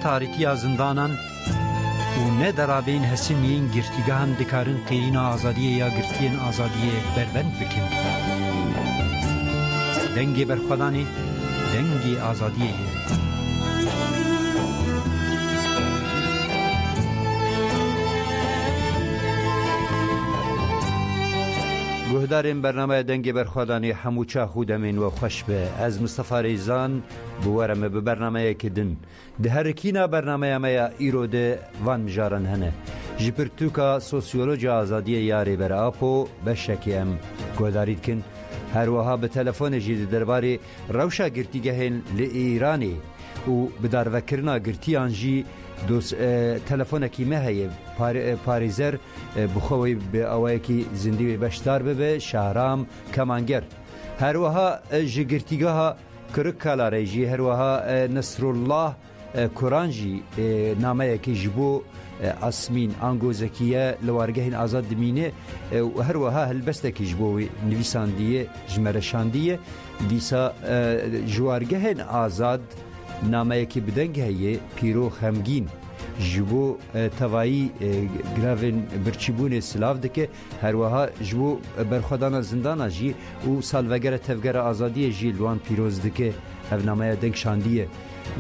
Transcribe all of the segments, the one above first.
تاریکی زندانان و نه درابین حسینین گرتیگان دکارن قیرین آزادی یا گرتین آزادی بربند بکن. دنگی برخودانی دنگی آزادیه. گهدارین برنامه دنگی برخودانی هموچه خودمین و خوش به از مصطفی ریزان بوارم به برنامه کدن ده هرکینا برنامه ما ایروده وان مجارن هنه جپرتوکا سوسیولوژی آزادی یاری بر آپو بشکیم گهدارید کن هر وها به تلفن جدید درباره روشا گرتیگهن لایرانی و بدار وکرنا گرتیانجی دوست تلفن کی مهیه پاریزر بخوی به اوایکی زندگی بشتار به شهرام کمانگر هر وها جگرتیگاه کرکالا ریجی هر وها نصر الله کرانجی نامه کی جبو اسمین انگوزکیه لوارگهین آزاد دمینه و هر وها هلبسته کی جبو نویساندیه جمرشاندیه دیسا جوارگهین آزاد نامه کی بدنگه پیرو خمگین جبو توایی گراون برچیبون سلاف دکه هر وها جبو برخودان زندان جی و سالوگر تفگر آزادی جی لوان پیروز دکه هفنامه دنگ شاندیه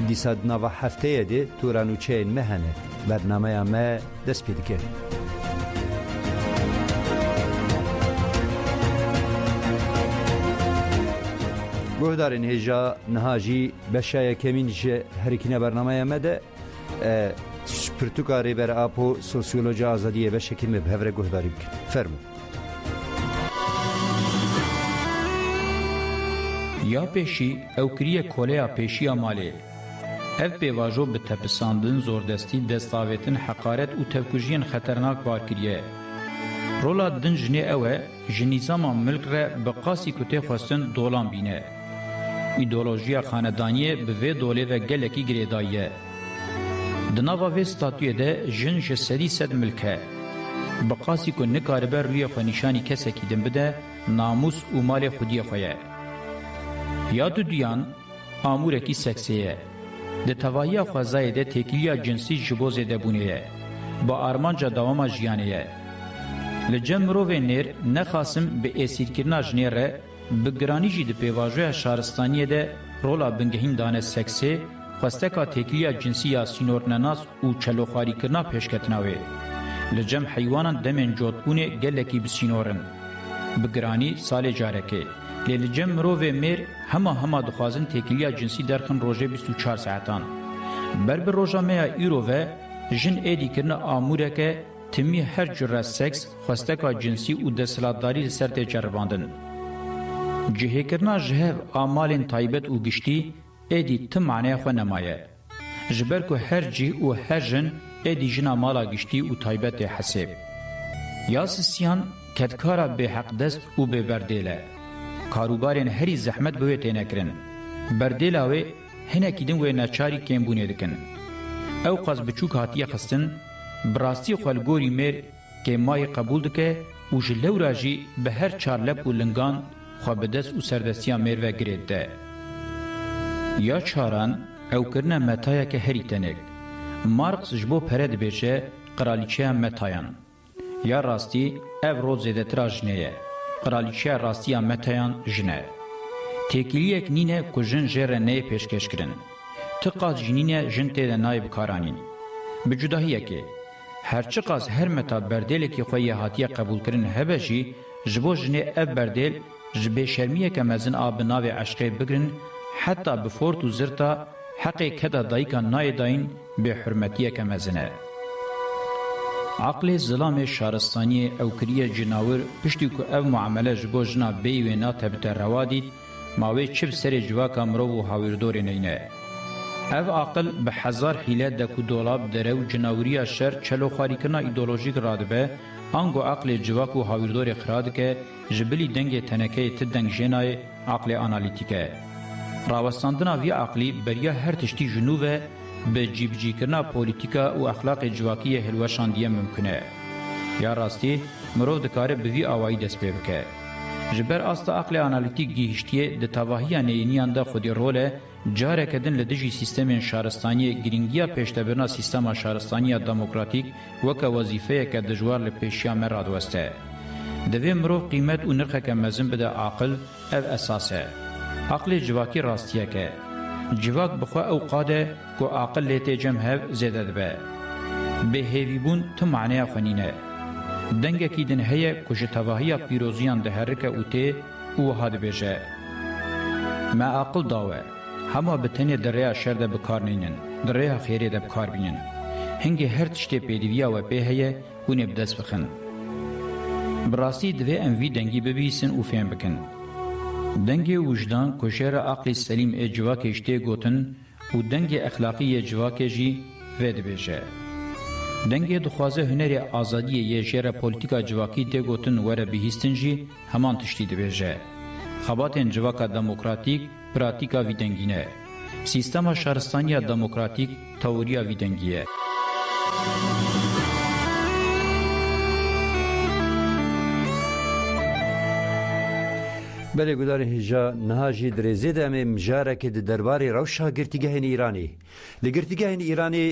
دیساد نوا هفته ده تورانو چین مهنه برنامه ما دست پید که گهدارین هجا نهاجی بشای کمین جه هرکینه برنامه ما ده پرتوکاری بر آپو سوسیولوژی آزادیه بشکی مبهور گهداری بکن فرمو یا پیشی او کریه کولیا پیشی مالی اف بیواجو به تپساندن زوردستی دستاویتن حقارت و تفکوجین خطرناک بار کریه رولا دن جنی اوه جنیزاما ملک را بقاسی کتی خواستن دولان بینه ایدولوژیا خاندانیه به وی دوله و گلکی گریداییه دناوا وی ستاتویه ده جن جسدی صد ملکه بقاسی که نکاره بر روی خونیشانی کسی که دن بده ناموس و مال خودی خویه یا دو دیان آموره کی سکسیه ده تواهی خوزای ده تکیلیا جنسی جبوزه ده بونیه با آرمانجا دوام جیانیه لجم رو و نیر نخاسم به اسیر کرنا جنیره بگرانی جی ده پیواجوه شارستانیه ده رولا بنگهین دانه سکسی خواستکا تکیلیا جنسی یا سینورنناس و چلوخاری کرنا پیشکتناوه لجم حیوانان دمن جوتبونه گلکی بسینورن بگرانی سال جارکه لجم مرو و میر هما دخوازن تکیلیا جنسی درخن روژه 24 ساعتان بر روژه میا ایرو و جن ایدی کرنا آموره که تمی هر جره سکس خواستکا جنسی و دستلاتداری لسر تجرباندن جهه کرنا جهه آمالین تایبت و گشتی ایدی تم معنی خو نمایه جبر که هر جی و هر جن ایدی جنا مالا گشتی و تایبت حسیب یاسسیان کدکارا به حق دست و به بردیله کاروبارین هری زحمت بوی تینه کرن بردیلاوی هنه کدن و نچاری کم بونه دکن او قاز بچوک هاتیه خستن براستی خالگوری میر که مای قبول دکه و جلو راجی به هر چارلب و لنگان خواه بدست و سردستیا میر و گرید ده یا چاران او کرنه متایا که هری تنگ مارکس جبو پرد بیشه قرالیچه متایان یا راستی او رو زیده ترا جنیه قرالیچه راستی متایان جنه تکیلیک نینه که جن جره نه پیشکش کرن تقاض جنینه جن تیده نای بکارانین بجداهیه که هرچی قاس هر متا بردیل کی خوی هاتیه قبول کرن هبه جی جبو جنه اف بردیل جبه شرمیه که مزن آب ناو عشقی بگرن حتی بفورت و زرتا حقی کدا دایکا نای داین به حرمتیه که مزنه. عقل ظلام شارستانی او کریه جناور پشتی که او معامله جبو جنا بیوینا تبتر روا دید ماوی چپ سر جواکا مرو و هاویردور نینه. او عقل به هزار حیله دکو دولاب دره و جناوری شر چلو خاریکنا ایدولوژیک رادبه آنگو عقل جواک و هاویردور خراد که جبلی دنگ تنکه تدنگ جنای عقل آنالیتیکه. راوستاندنا وی عقلی بریا هر تشتی جنوبه به جیبجی کرنا پولیتیکا و اخلاق جواکی هلوشاندیه ممکنه. یا راستی مرو دکاره به وی آوائی دست ببکه. جبر آستا عقل آنالیتیک گیشتیه ده تواهی نینیان ده خودی روله جاره کدن لدجی سیستم شهرستانی گرینگیا پیشتبرنا سیستم شهرستانی دموکراتیک وکا وظیفه که دجوار لپیشیا مراد وسته. دوی مرو قیمت و نرخه که مزن بده عقل او اساسه. عقل جواکی راستیه که جواک بخوا او قاده که عقل لیتی جمهو زیده دبه. به هیویبون تو معنی خونینه. دنگه کی دن هیه کش تواهی پیروزیان ده هرکه اوته او هاد بیجه. ما عقل داوه. همه بتنی دریا شر ده بکار نینن. دریا خیری ده بکار بینن. هنگی هر تشتی پیدویا و پیهیه اونه بدست بخن. براسی دوی انوی دنگی ببیسن او فهم بکن. دنگی وجدان کشیر عقل سلیم اجواک اشتی گوتن و دنگی اخلاقی اجواک جی وید بیجه. دنگی دخوازه هنری آزادی یه جیر پولیتیکا جواکی ده گوتن وره بهیستن جی همان تشتی ده بیجه. خباتین جواکا دموکراتیک پراتیکا وی دنگینه. سیستما شهرستانی دموکراتیک توریا وی دنگیه. بله گدار هجا نهاجی درزی دمه مجاره که درباره روشا گرتیگهن ایرانی لگرتیگهن ایرانی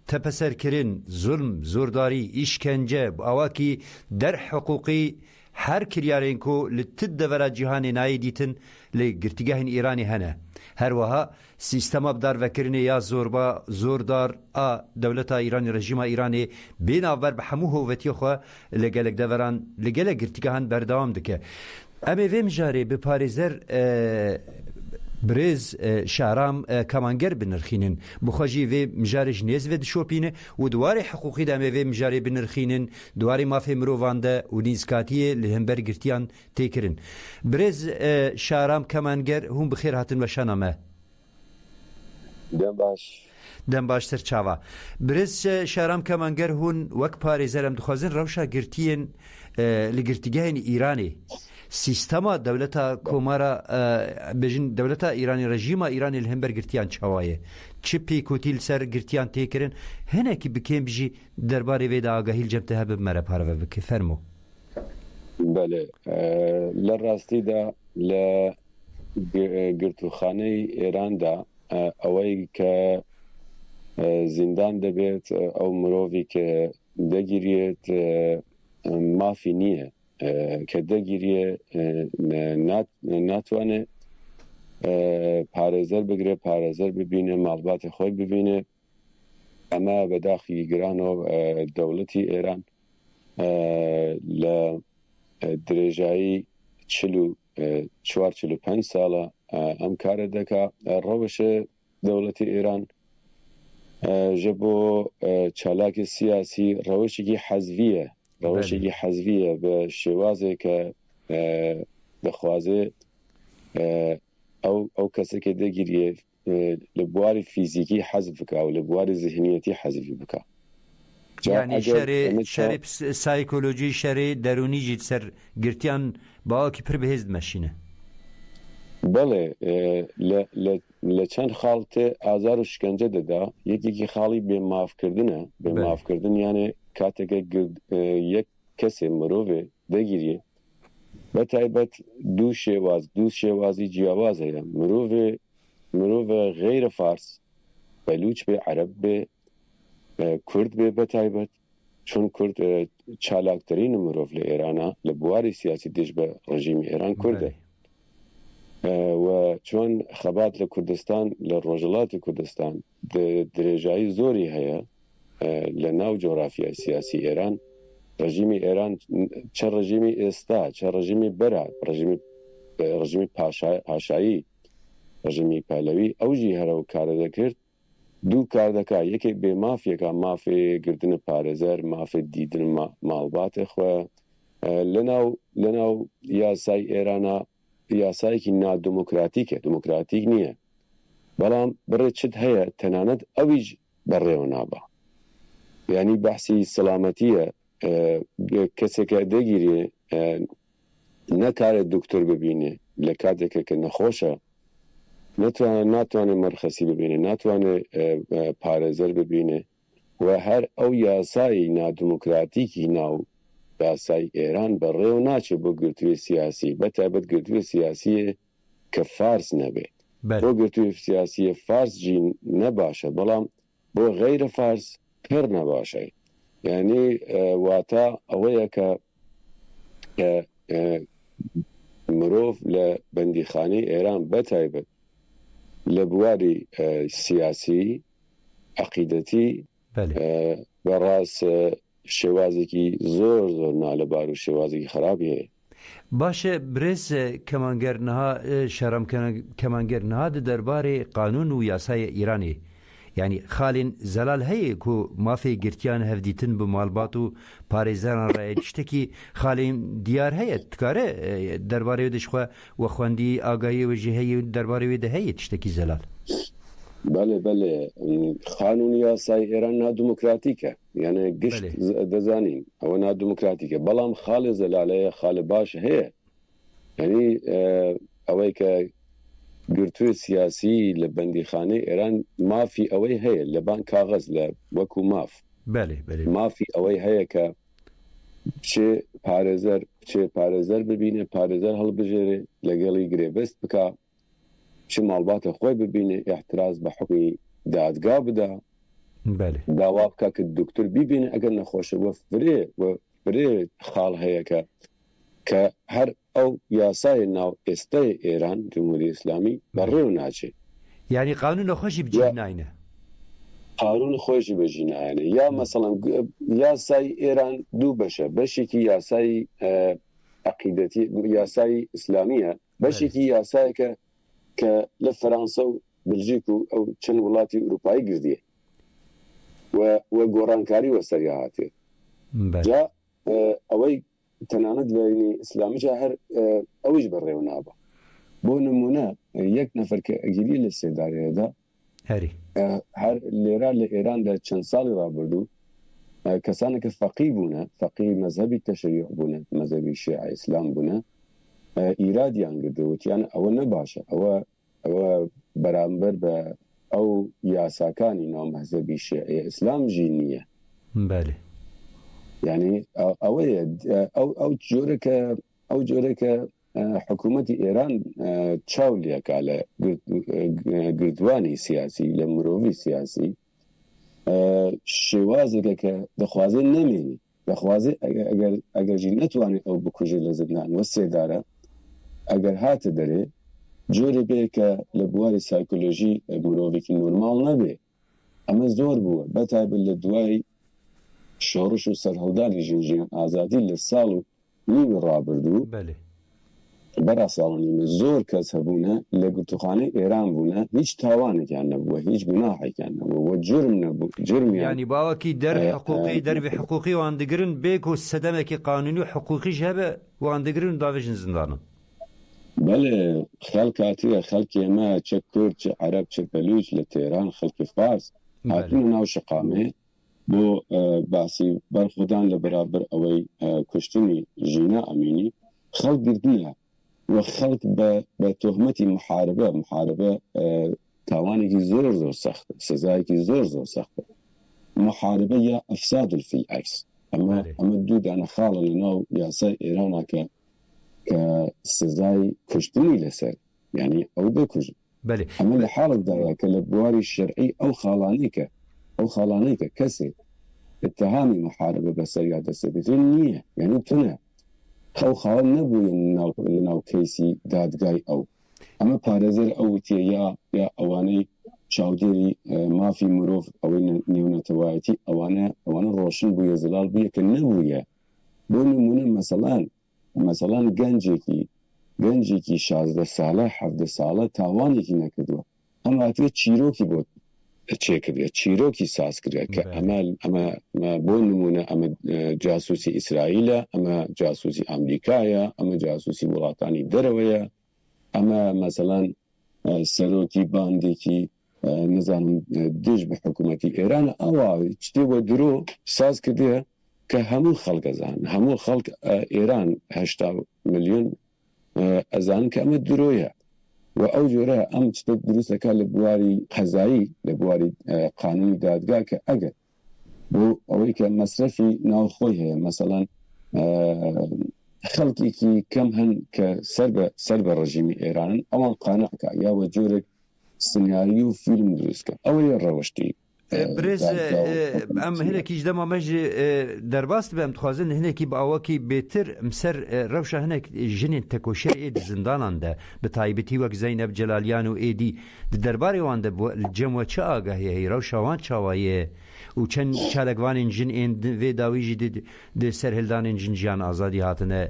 تپسر کرن ظلم زورداری işkence اواکی در حقوقی هر کریارین کو لتد دورا جهان نای دیتن لگرتیگهن ایرانی هنه هر وها سیستم ابدار وکرنی یا زوردار دولتا ایرانی رژیم ایرانی بین آور به همو هویتی خو لگلگ دوران لگلگ گرتیگهن بردام دکه امی ویم جاری به پاریزر برز شهرام کمانگر بنرخینن بخواجی وی مجارج نیز و دشوپینه و دواری حقوقی دمی وی مجاری بنرخینن دواری مافی مروانده و نیزکاتیه لهمبر گرتیان تیکرن برز شهرام کمانگر هم بخیر هاتن و شنامه دم باش سر چاوا برز شهرام کمانگر هون وک پاریزرم دخوازن روشا گرتین لگرتیگهن ایرانی سیستما دولتا کومارا بجن دولتا ایرانی رژیم ایرانی الهمبر گرتیان چوایه چی پیکوتیل سر گرتیان تیکرن هنه کی بکیم بجی درباره ویدا آگاهیل جبته هب مره پاره بکی فرمو بله لراستی دا لگرتوخانه ایران دا اوی که زندان دبیت او مرووی که دگیریت مافی نیه که دگیریه ناتوانه پارێزەر بگرێ پارێزەر ببینێ ماڵباتی خۆی ببینێ ئەمە بەداخی گرانەوە دەوڵەتی ئێران لە درێژایی 45 ساڵە ئەم کارە دەکا ڕەوشە دەوڵەتی ئێران ji bo çalakê siyasî rewişekî hezvî ye bi şêwazê ke dixwaze ew kesekê degiriye li buwarî fîzîkî hez bike û li buwarî zihniyetî hezvî bike. Yani şerê psikolojî şerê derûnî jî ser girtiyan bawakî pir bihêz dimeşîne. Belê li çend xal tê azar û şikence de da yekekî xalî bêmavkirdin e bêmavkirdin yani kateke yek kesê mirovê degiriye betaybet dû şêwazî ciyawaz heye mirovê xêr fars belûç bê ereb bê kurd bê betaybet çûn kurd çalaktirîn mirov li Êrana li buwarî siyasî dij be rejîmê Êran kurd e و چون خبات لکردستان لروجلات کردستان درجایی زوری هیا لە ناو جۆرافیای سیاسی ئێران ڕژیمی ئێران چه ڕژیمی ئێستا چه ڕژیمی بەرە ڕژیمی پاشایی ڕژیمی پەلەوی ئەوژی هەرە و کارە دەکرد دوو کار دەکا یەکێک بێ مافیەکە مافێ گرتنە پارێزەر مافێ دیدن ماڵباتێ خوێ لەناو یاسای ئێرانە یاسایەکی نادموکراتیکە دموکراتیک نییە بەڵام بڕێ چت هەیە تەنانەت ئەویش بەڕێوە نابە یعنی بەحسی سەلامەتیە کەسێکە دەگیرێ نەکارێت دکتۆر ببینێ لە کاتێکە کە نەخۆشە ناتوانێت مەرخەسی ببینێ ناتوانێت پارێزەر ببینێ و هەر ئەو یاسایی نادموکراتیکی ناو یاسای ئێران بەڕێوە ناچێت بۆ گرتووی سیاسی بەتایبەت گرتووی سیاسیە کە فارس نەبێت بۆ گرتووی سیاسیە فارس جی نەباشە بەڵام بۆ غەیرە فارس پڕ نەباشە یعنی واتە ئەوەیە کە مرۆڤ لە بەندیخانەی ئێران بەتایبەت لە بواری سیاسی عەقیدەتی بەڕاست شێوازێکی زۆر نالەبار و شێوازێکی خراپی هەیە باشە برێز کەمانگەرنەها شەرم کەمانگەرنەها دەربارەی قانون و یاسای ئیرانی یعنی خالین زەلال هەیە و مافێ گرتیان هەفدیتن بە ماڵبات و پارێزانان ڕایە شتێکی خالین دیار هەیە تکارە دەربارەوە دەشخوا وە خوێندی ئاگاییەوەژی هەیە دەربارەوەی هەیە شتێکی زەلال بەڵێ قانونی یاسای ئێران نادموکراتیکە یعنی گشت دەزانین ئەوە نادموکراتیکە بەڵام خاڵێ زەلالەیە خاڵە باش هەیە یعنی ئەوەی کە گرتووی سیاسی لە بەندیخانەی ئێران مافی ئەوەی هەیە لە بان کاغەز لە وەکو ماف مافی ئەوەی هەیە کە چێ پارێزەر ببینێ پارێزەر هەڵبژێرێ لەگەڵی گرێبەست بکە چه ماڵباتە خۆی ببینێ احتراز بە حکمی دادگا بدا داوا بکە کە دکتۆر بیبینێ ئەگەر نەخۆشە وە فرێ خاڵ هەیە کە هەر ئەو یاسای ناو ئێستای ئێران جمهوری ئیسلامی بەڕێو ناچێت یعنی قانون خۆشی بجیناینە قانون خۆشی بەژینایانە یا مەسەڵەن یاسای ئێران دوو بەشە بەشێکی یاسای عەقیدەتی یاسای ئیسلامیە بەشێکی یاسایەکە کە لە فەرانسە و بلژیک و ئەو چەند وڵاتی ئوروپایی گردیە و گۆڕانکاری وەسەریا هاتێ جا ئەوەی تەنانەت لەینی ئیسلامیجا هەر ئەویش بەڕێوە نابە بۆ نمونە یەک نەفەر کە ئەگیری لە سێدارەیەدا هەر لێرە لە ئێراندا چەند ساڵی ڕابردوو کەسانێکە فەقی بوونە فەقی مەذهبی تەشەیوع بوونە مەذهبی شیعە ئیسلام بوونە ئیرادیان گردووتیان ئەوە نەباشە ئەوە بەرامبەر بە ئەو یاساکانی ناو مەذهبی شیعە ئیسلام ژی نییە یعنی ئەوەیە ئەو جۆرەکە حکوومەتی ئێران چاو لێکا لە گردوانی سیاسی لە مرۆڤی سیاسی شێوازێکە کە دەخوازێ نەمێنی دەخوازێ ئەگەرژی نەتوانێت ئەو بکوژێ لە زندان وە سێدارە ئەگەر هاتە دەرێ جۆرە بێ کە لە بواری سایکۆلۆژی مرۆڤێکی نۆرماڵ نەبێ ئەمە زۆر بووە بەتایبەت لە دوای شۆڕش و سەرهەڵدانی ژینجیان ئازادی لە ساڵ و نیوی ڕابردوو بەرا ساڵنیمە زۆر کەس هەبوونە لە گرتوخانەی ئێران بوونە هیچ تاوانێکیان نەبووە هیچ گوناحێکیان نەبووە وە جرم نەبوو جرمیان ینی باوەکی حقوقی دەربی حقوقی وان دەگرن بێک و سەدەمێکی قانونی و حقوقیش هەبێ وان دەگرن داوێژن زندانم بەڵێ خەڵکاتیە خەڵکی ئێمە چه کورد چه عەرەب چه بەلوچ لە تێران خەڵکی فارس هاتونە ناو شقامێ بۆ باسی بەرخودان لە بەرابەر ئەوەی کوشتنی ژینە ئەمینی خەڵک گردنە و خەڵک بە تۆهمەتی محاربە تاوانێکی زۆر سەختە سزایەکی زۆر سەختە محاربە یا ئەفساد فی العەکس ئەمە دوو دانە خاڵە لە ناو یاسای ئێرانە کە سزای کوشتنی لەسەر یعنی ئەو بکوژن ئەمە لە حاڵێکدایە کە لە بواری شەرعی ئەو خاڵانەی کە کەسێک اتهامی محاربە بەسەریا دەسەبێتن نییە یعنی تونە خەو خاڵ نەبووین لە ناو کەیسی دادگای ئەو ئەمە پارێزەر ئەو تێ یا ئەوانەی چاودێری مافی مرۆڤ ئەوەی نێونەتەوایەتی ئەوانە ڕۆشن بووە زلال بووە کە نەبووە. بۆ نمونە مەسەڵان گەنجێکی 16 ساڵە 17 ساڵە تاوانێکی نەکردووە، ئەم هاتووە چیرۆکی بۆ چێکردێت، چیرۆکی ساز کرێت کە ئەمە بۆ نمونە ئەمە جاسوسی ئیسرائیلە، ئەمە جاسوسی ئەمریکایە، ئەمە جاسوسی وڵاتانی دەرەوەیە، ئەمە مەسەڵان سەرۆکی باندێکی نزانم دژ بە حکوومەتی ئێرانە ئەوە شتێ بۆ درۆ ساز کردێ کە هەموو خەڵکەزان هەموو خەڵک ئێران 80 ملیۆن ئەزان کە ئەمە درۆیە و ئەو جۆرە ئەم شتە دروستەکە لە بواری قەزایی لە بواری قانونی دادگا کە ئەگەر بۆ ئەوەی کە مەسرەفی ناوخۆی هەیە مەسەڵەن خەڵکێکی کەم هەن کە سەر بە ڕژیمی ئێرانن ئەوان قانعکە یاوە جۆرێک سنیاری و فیلم دروستکە ئەوەیە ڕەوەشتی برێز ئەم هەنێکیش دەمامەژ دەرباست بەم دخوازن هەنێکی بە ئەوەکی بێتر ئەمسەر ڕەوشە هەنێک ژنین تەکۆشێر ئێدی زنداناندا بە تایبەتی وەک زەینەب جەلالیان و ئێدی دەربارەواندا جەموە چه ئاگاهی هەیە ڕەوشاوان چاوایە و چەند چالەگوانین ژن ئێن وێ داویژی سەر هێلدانین ژن ژیان ئازادی هاتنە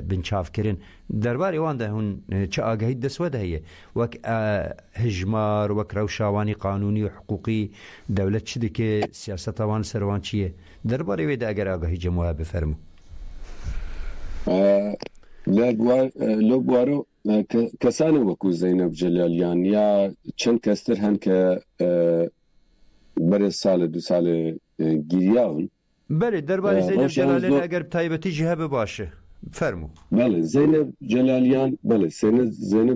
بنچافکردن دەربارەواندا هون چه ئاگاهی دەسوەد هەیە وەک هژمار وەک ڕەوشاوانی قانونی و حقوقی دەولەت چ دکێ سیاسەتەوان سەروان چییە دەربارەی وێدا ئەگەر ئاگاهی جەموە بفەرمو لە بوارە کەسانە وەکو زەینەب جەلالیان یا چەند کەستر هەن کە بەرێ ساڵە دو ساڵە گیریاون بەێ دەربارەی زەینەب جەلالیان ئەگەر تایبەتیژی هەبە باشە فەرموو بەڵێ زەینەب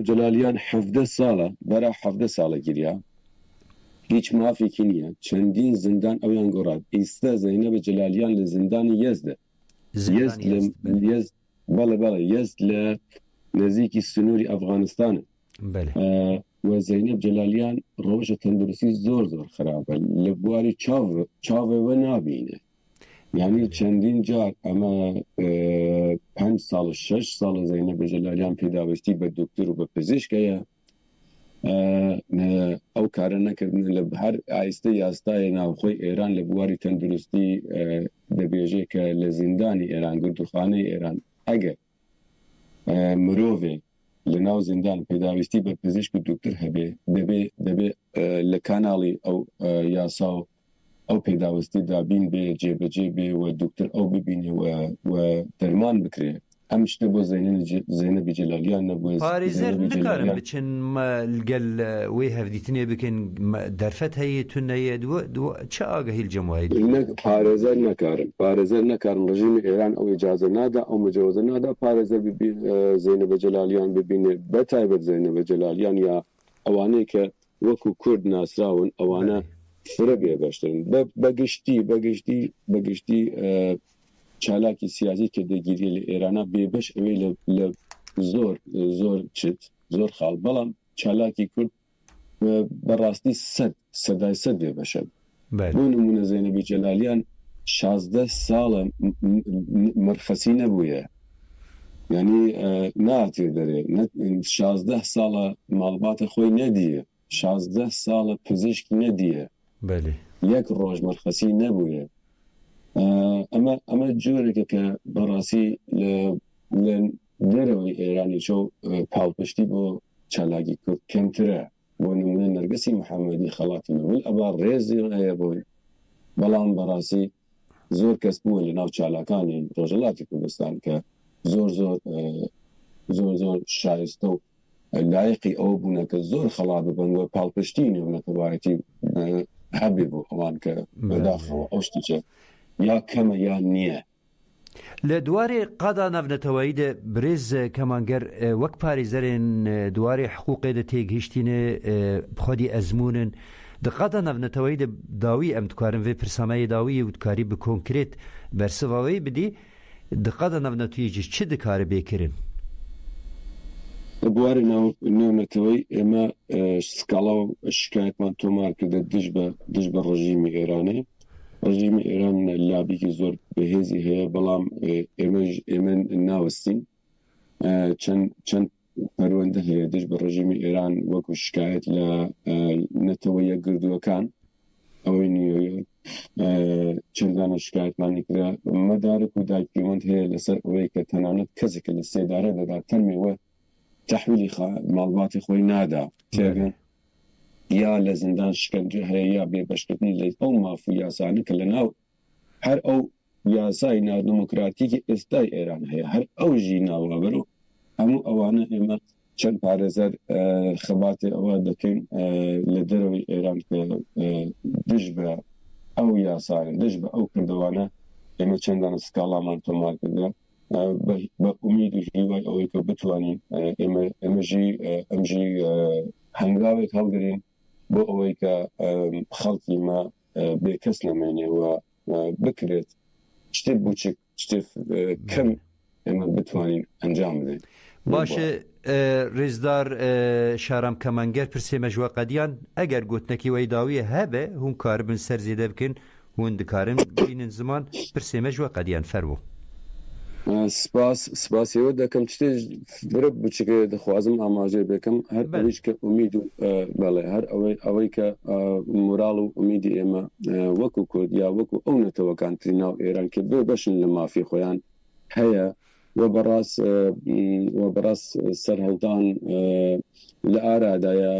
جەلالیان 17 ساڵە بەرا 17 ساڵە گیریا هیچ مافێکی نییە چەندین زندان ئەویان گۆڕات ئیستا زەینەب جەلالیان لە زندانی یەزدە بەڵێ یەزد لە نزیکی سنووری ئەفغانستانە و زەینەب جەلالیان ڕۆژە تەندروستی زۆر خراپە لە بواری چاوێوە نابینە یعنی چەندین جار ئەمە 5 ساڵ 6 ساڵە زەینەب جەلالیان پێداوەستی بە دکتۆر و بە پزیشکەیە ئەو کارە نەکردن لە هەر ئایستە یاستایە ناوخۆی ئێران لە بواری تەندروستی دەبێژێ کە لە زیندانی ئێران گردوخانەی ئێران ئەگەر مرۆڤێ لە ناو زیندان پێداویستی بە پزیشک و دکتۆر هەبێ دەبێ لە کاناڵی ئەو یاسا و ئەو پێداویستی دابین بێ جێبەجێ بێ و دکتۆر ئەو ببینێ و دەرمان بکرێ ئەم شتە بۆ زەینەبی جەلالیان نەبووە پارێزەر نکارن بچن گەل وێ هەفدیتنێ بکەن دەرفەت هەیە تونەیە چه ئاگەهی جەموایی پارێزەر نەکارن ڕژیمی ئێران ئەو ئیجازە نادا ئەو مجەوزە نادا پارێزەر زەینەب جەلالیان ببینێ بەتایبەت زەینەب جەلالیان یا ئەوانەی کە وەکو کورد ناسراون ئەوانە فرە بێبەشتن بەگشتی چالاکی سیاسی کە دەگیری لە ئێرانە بێبەش ئەوەی لە زۆر چت زۆر خاڵ بەڵام چالاکی کورد بەڕاستی سەدای سەد بێبەشە بۆ نمونە زەینەبی جەلالیان 16 ساڵە مرخەسی نەبووە یعنی ناتێ دەرێ 16 ساڵە ماڵباتە خۆی نەدیە 16 ساڵە پزیشکی نەدیە یەک ڕۆژ مرخەسی نەبووە ئەمە جۆرێکە کە بەڕاستی لە دەرەوەی ئێرانی چۆ پاڵپشتی بۆ چالاکی کورد کەمترە بۆ نمونە نەرگەسی محەممەدی خەڵاتی نەوەل ئەبا ڕێزی هەیە بۆی بەڵام بەڕاستی زۆر کەس بووە لە ناو چالاکانی ڕۆژەڵاتی کوردستان کە زۆر شایستە و لایقی ئەو بوونە کە زۆر خەڵات ببن و پاڵپشتی نێونەتەوایەتی هەبێ بۆ ئەوان کە بەداخەوە ئەو شتیچە یا کەمە یان نییە لە دوارێ قادا نەڤنەتەوەییدە برێز کەمانگەر وەک پارێزەرێن دوارێ حقوقێدە تێگەیشتینە بخۆدی ئەزمونن دقادا نەڤنەتەوەییدە داوی ئەم دکارن وێ پرسامایی داوی وتکاری بە کۆنکرێت بەرسەواوەی بدی دقادا نەڤنەتەوەییش چ دکارە بێکردن بوارە نێونەتەوەی ئێمە سکاڵا و شکایەتمان تۆمار کردە دژ بە ڕژیمی ئێرانێ ڕژیمی ئێران لابیکی زۆر بەهێزی هەیە بەڵام ئێمە ناوەستین چەند پەروەندە هەیە دژ بە ڕژیمی ئێران وەکو شکایەت لە نەتەوەیە گردووەکان ئەوەی نیویۆرک چەندانە شکایەتمانی کرا مەدارک و دایکپەیوەند هەیە لەسەر ئەوەی کە تەنانەت کەسێکە لە سێدارە دەدا تەنمێوە تەحویلی ماڵباتی خۆی نادا تێگەن یا لە زندان شکنجە هەیە یا بێبەشکردنی لە ئەو مافو یاسانە کە لە ناو هەر ئەو یاسای ناودموکراتیکی ئێستای ئێران هەیە هەر ئەو ژی ناوەبەر و هەموو ئەوانە ئێمە چەند پارێزەر خەباتی ئەوە دەکەین لە دەرەوەی ئێران کە دژ بە ئەو یاسانە دژ بە ئەو کردوانە ئێمە چەندانە سکاڵامان تۆمار کردە بە ئومید و هیوای ئەوەی کە بتوانین ئەمژی هەنگاوێک هەڵگرین بۆ ئەوەی کە خەڵکی ما بێکەس نەمێنێەوە بکرێت شتێک بچێک شتێک کەم ئێمە بتوانین ئەنجام بدەین. باشە ڕێزدار شارام کەمانگەر پرسێمە ژوەقەدیان ئەگەر گوتنەکی وەی داویە هەبێ هون کار بن سەر زێدە بکەن هون دکارن بینن زمان پرسێمە ژوەقەدیان فەرموو. سپاسیەوە دەکەم شتێ برە بچکە دەخوازم ئاماژێ بکەم هەر ئەویش کە ئومید و بەڵێ هەر ئەوەی کە موراڵ و ئومیدی ئێمە وەکو کورد یا وەکو ئەو نەتەوەکانتری ناو ئێران کە بێ بەشن لە مافی خۆیان هەیە وە بەڕاست سەرهەڵدان لە ئارادایە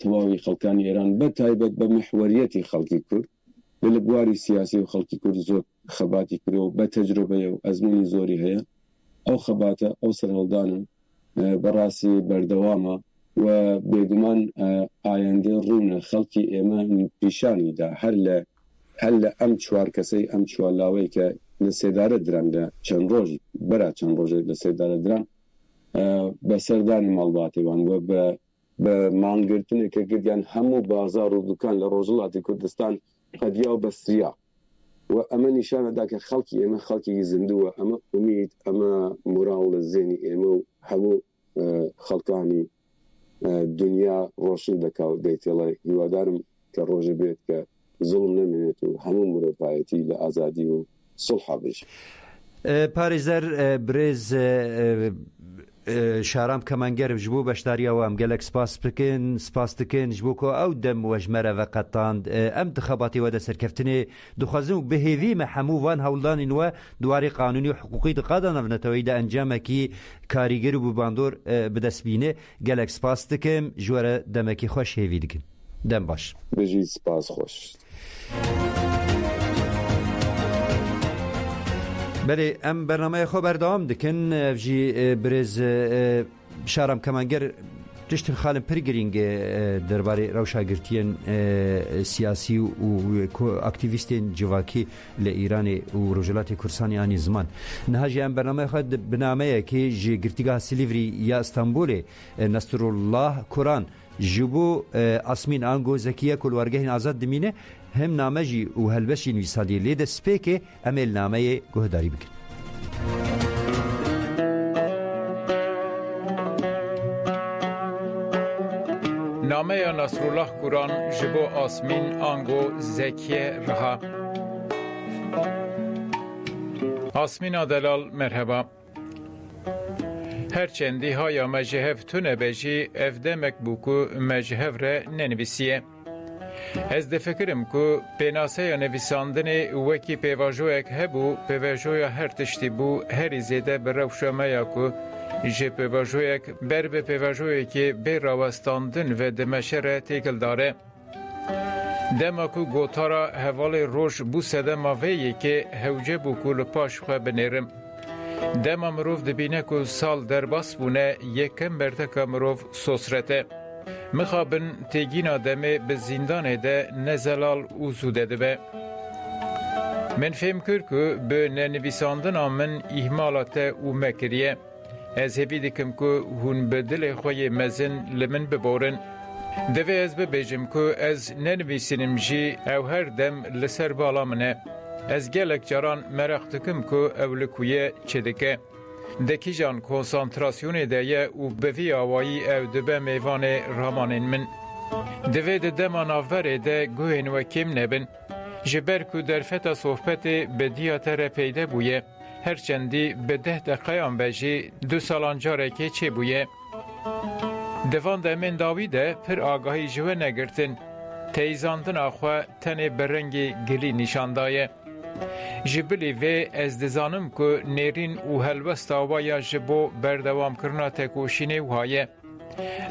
تەواوی خەڵکانی ئێران بە تایبەت بە محوەریەتی خەڵکی کورد لە بواری سیاسی و خەڵکی کورد زۆر خەباتی کردەوە بە تەجروبەیە و ئەزمموی زۆری هەیە ئەو خەباتە ئەو سەرهەڵدانن بەڕاستی بەردەوامە و بێگومان ئایندێ ڕوونە خەڵکی ئێمە پیشانیدا هەر لە ئەم چوار کەسەی ئەم چوارلاوەی کە لە سێدارە دران لە چەند ڕۆژ بەرا چەند ڕۆژێک لە سێدارە دران بە سەردانی ماڵباتیوان وە بە مانگرتنێکە گردیان هەموو بازار و دوکان لە ڕۆژهڵاتی کوردستان قەدیا و بەستریا و ئەمە نیشانەدا کە خەڵکی ئێمە خەڵکی زیندووە ئەمە ئومید ئەمە موراڵ لە زێنی ئێمە و هەموو خەڵکانی دنیا ڕۆشن دەکا و دەیتێڵە هیوادارم کە ڕۆژە بێت کە زوڵم نەمێنێت و هەموو مرۆڤایەتی لە ئازادی و سڵحا بێژ. پارێزەر برێز شارام کەمانگەرم ji bo beşdariya em gelek spas dikin ji bo ku ew dem wejmere veqetand em dixebatê we de serkeftinê dixwazin û bihêvî me hemû van hewldanên we diwarê qanûnî û hiqûqî diqada navneteweyî de encamekî karîgir û bibandor bidestbîne gelek spas dikim ji were demekî xweş hêvî dikin. Dem baş. Bijî spas xweş. بله ام برنامه خو بردام دکن جی برز شارم کمانگر تشتن خالم پرگرینگ درباره روشاگرتیان سیاسی و اکتیویستین جواکی لإیران و رجالات کردستانی آنی زمان نهاجی ام برنامه خود بنامه که جی گرتیگاه سیلیوری یا استانبول نصرالله کران جبو اسمین آنگو زکیه کلوارگهین آزاد دمینه هم نامجی و هلبشی نویسادی لیده سپیکه امل نامه گهداری بکن. نامه نصرالله کران جبو آسمین آنگو زکیه رها. آسمین دلال مرحبا. هرچندی های مجهف تو نبجی افدمک بوکو مجهف را ننویسیه. از دفکرم که پیناسه نویساندن وکی پیواجویک هبو پیواجویا هر تشتی بو هری زیده بروشامه یا که جه پیواجویک بر به پیواجویی که بی راوستاندن و دمشره تیکل داره. دما که گوتارا حوال روش بو سده ماویی که هوجه بو کل پاش خواه بنیرم. دما مروف دبینه که سال در باس بونه یکم برتکا مروف سوسرته. مخابن تیگین آدمه به زندان ده نزلال اوزوده ده به. من فهم کرد که به ننویساندن آمن احمالات او مکریه. از هبی دکم که هون به دل خوی مزن لمن ببارن. دوی از ببیجم که از ننویسینم جی او هر دم لسر بالا منه. از گلک جاران مرخ دکم که اولکویه چه دکه. دکی جان کنسانتراسیون دیه و بوی آوایی او دبه میوان رامانین من. دوی ده دمان آوره ده گوهن و کم نبن. جبر که در فتا صحبت به دیاتر پیده بویه. هرچندی به 10 دقیقه بجی 2 سالان جاره که چه بویه. Devan demên dawî de pir agahî ji we negirtin. Teyzandina xwe tenê bi rengê gilî nîşan daye. Ji bilî vê ez dizanim ku nêrîn û helwesta we ya ji bo berdewamkirina tekoşînê wiha ye.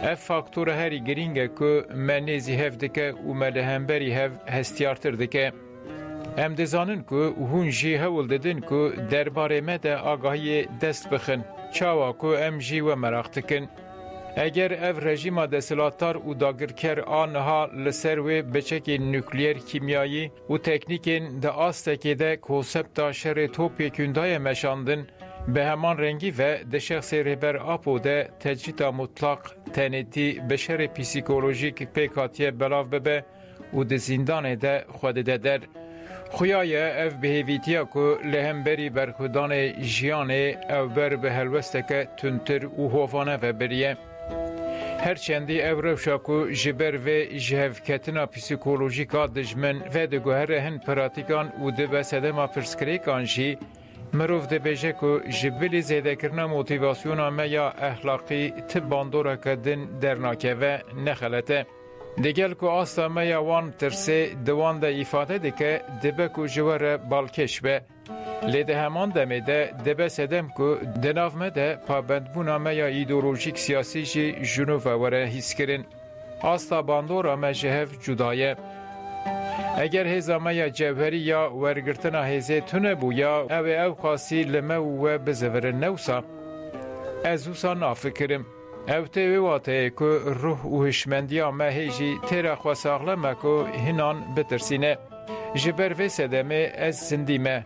Ev faktora herî girîng e ku me nêzî hev dike û me li hemberî hev hestiyartir dike. Em dizanin ku hûn jî hewl didin ku derbarê me de agahiyê dest bixin, çawa ku em jî we merak dikin. Eger ev rejima desilatar û dagirker a niha li ser wê beçekên nukleer, kîmyayî û teknîkên di astekê de konsepta şerê topyekûndaye meşandin, bi heman rengî ve di şexsê rêber Apo de tecrîta mutlaq tenêtî bi şerê psîkolojîk pêk hatiye belav bibe û di zindanê de xwe dide der. Xuya ye ev bihêvîtiya ku li hemberî berxwedanê jiyanê ew ber bi helwesteke tundtir û hovane vebiriye. Herçendî ev rewşa ku ji ber vê ji hevketina psîkolojîka dijmin ve diguhere hin pratîkan û dibe sedema pirsgirêkan jî mirov dibêje ku ji bilî zêdekirina motivasyona me ya exlaqî ti bandoreke din dernakeve nexelete. Digel ku asta me ya wan tirsê di wan de îfade dike dibe ku ji we re balkêş be. Lê di heman demê de dibe sedem ku di nav me de pabendbûna me ya îdeolojîk siyasî jî ji nû ve were hîskirin. Asta bandora me ji hev cuda ye. Eger hêza me ya cewherî ya wergirtina hêzê tune bû ya ew ê ew xasî li me û we bizivirin newsa. Ez wisa nafikirim. Ew tê wê wateyê ku ruh û hişmendiya me hê jî têra xwe saxleme ku hinan bitirsîne. Ji ber vê sedemê ez zindî me.